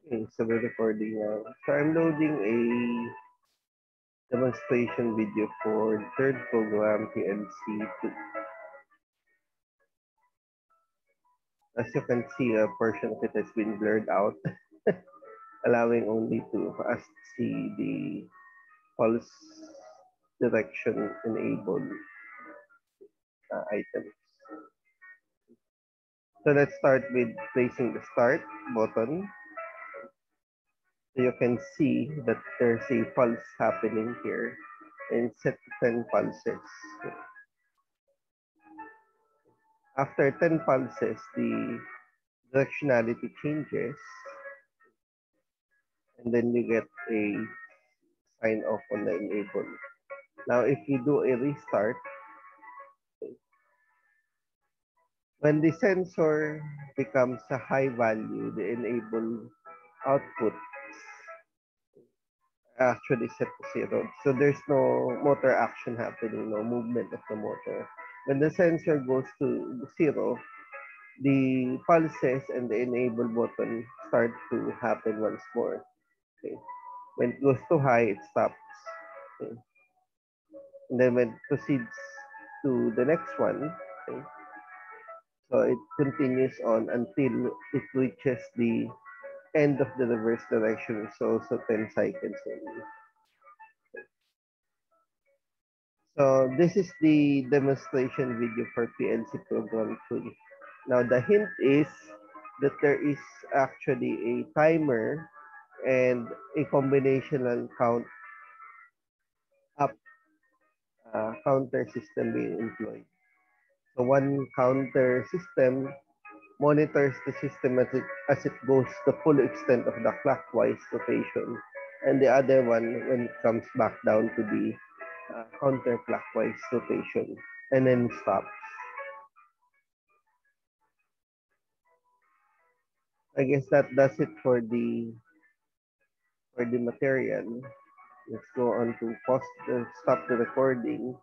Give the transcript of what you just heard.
Okay, so we're recording now. So I'm loading a demonstration video for third program PLC2. As you can see, a portion of it has been blurred out, allowing only to us to see the pulse direction enabled items. So let's start with placing the start button. So you can see that there's a pulse happening here and set to 10 pulses. After 10 pulses, the directionality changes, and then you get a sign off on the enable. Now, if you do a restart, when the sensor becomes a high value, the enable output actually set to 0. So there's no motor action happening, no movement of the motor. When the sensor goes to 0, the pulses and the enable button start to happen once more. Okay. When it goes too high, it stops. Okay. And then when it proceeds to the next one, okay, so it continues on until it reaches the end of the reverse direction, so also 10 cycles only. So this is the demonstration video for PLC program 2. Now the hint is that there is actually a timer and a combinational count up counter system being employed. So one counter system monitors the system as it goes the full extent of the clockwise rotation, and the other one when it comes back down to the counterclockwise rotation, and then stops. I guess that does it for the material. Let's go on to pause stop the recording.